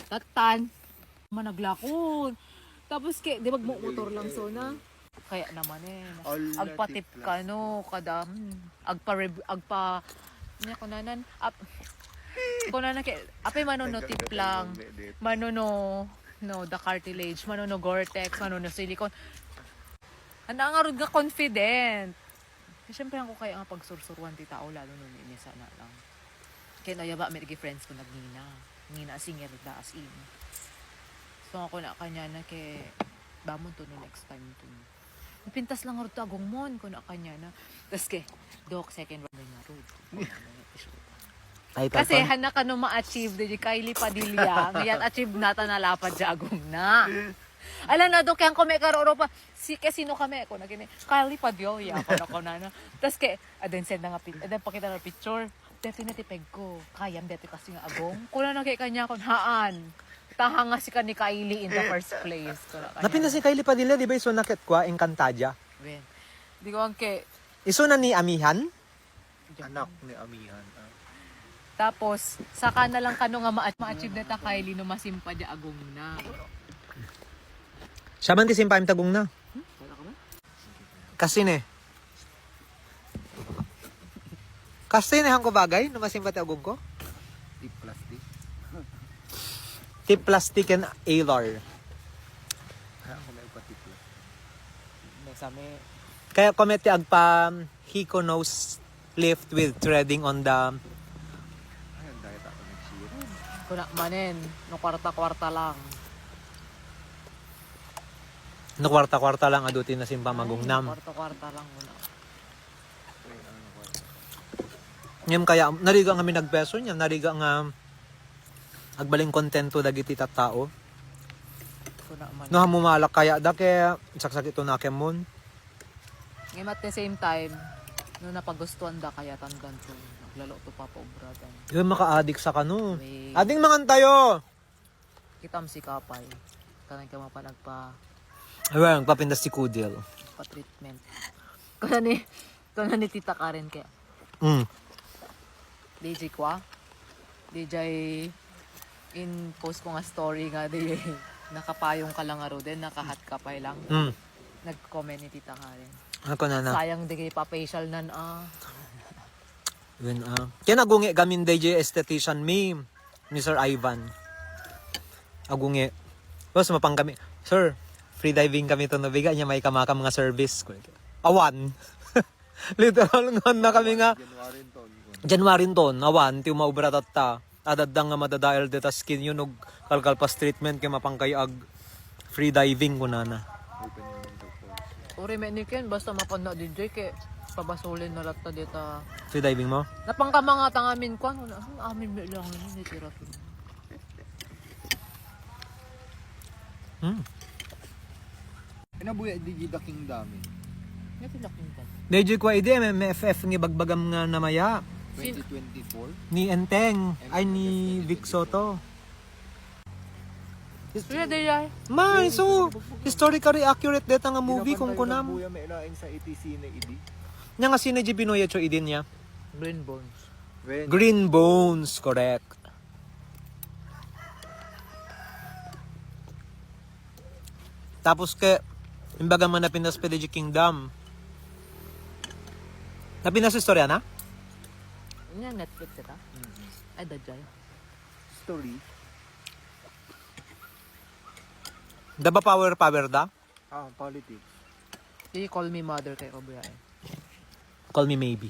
Tatan. Managlakon. Tapos di magmotor lang so na. Kaya naman agpatip ka no kadam. Agpa niya kunanan kunanan kay apay manono tip lang. Manono the cartilage, manono Gore-Tex, manono silicone. Ana nga rud nga confident. Siyempre ako kaya nga pagsursurwan ti tao lalo nun inisa na lang. Kaya nayaba may friends ko nagnina. Nina singer da as in. So ako na kanya na kay bamon to no next time to. Pintas lang ro to agong mon ko na kanya na. Tas kay dok second round na road. Kasi hana ka no ma-achieve di Kylie Padilla. Ngayon achieve nata na lapad ja agong na. Alam na dok yang kami karoro pa sino kami ko na gini Kylie Padilla ako na. Tas kay aden send na nga aden pakita na picture. Definitely peg ko. Kayam dito kasi nga agong. Kuna na kay kanya kon haan. Taha nga si ni Kylie in the first place. Napinda si Kylie Padilla, di ba iso nakit kwa Encantadia? Ben. Di ko ang kay iso na ni Amihan? Anak ni Amihan. Tapos saka na lang kano nga ma-achieve na ta Kylie no masimpa dia agong na. Siya man ti simpay tagong na. Wala ka ba? Kasi ne. Kasi ne hangko bagay no masimpa ti agong ko? Tip plastic. Tip plastic and alar. Ako may upa tip plastic. May sami. Kaya komete agpa Hiko nose lift with threading on the Ayun, dahil ako nag-share. Kuna manen no kwarta-kwarta lang. no kwarta-kwarta lang adutin na simpa magungnam. Kwarta-kwarta lang muna. Ngem kaya nariga nga mi nagpeso niya, nariga nga agbaling kontento dagiti tattao. Kuna man. No hamumalak kaya da kaya saksak ito na kemon. Ngayon at the same time, no napagustuhan da kaya tandaan ko. Naglalo to pa obradan. Yung maka-addict sa kano. Wait. Ading mangan tayo. Kitam si Kapay. Kanang ka mapanagpa Ayun, papindas si Kudil. treatment. Kuna ni Tita Karen kaya. DJ kwa. DJ in post ko nga story nga di nakapayong ka lang aro din, nakahat kapay lang. Nag-comment ni Tita Karen. Ako na na. Sayang di pa-facial nan Yun Kaya nagungi gamin DJ esthetician mi Sir Ivan. Agungi. Tapos mapanggami. Sir, free diving kami to nabiga niya may kamaka mga service. Awan. Literal nga na kami nga. January ton. Awan. Tiyo maubra tatta. Adadang nga madadail deta skin yun. Og kalkalpas treatment kaya mapangkayag free diving ko na na. Uri meniken basta mapanda DJ kay pabasolin na latta dita. Free diving mo? Napangkamanga tangamin ko ano amin lang ni tira. Inabuya di gidaking dami. Ngati laking ka. DJ ko ide MFF ngi bagbagam nga namaya 2024. ni Enteng ay ni Vic Soto. Suya day. Man, so historically accurate data nga movie kung kunam. Inabuya may ilaing sa ETC na idi. Nya nga sine Binoya cho idin niya. Green Bones. Green Bones, correct. Tapos ke imbaga man napinas Pedigy Kingdom. Napinas istorya na? Nya Netflix ita. Ay dajay. Story. Da ba power da? Politics. Di call me mother kay Obra. Call me maybe.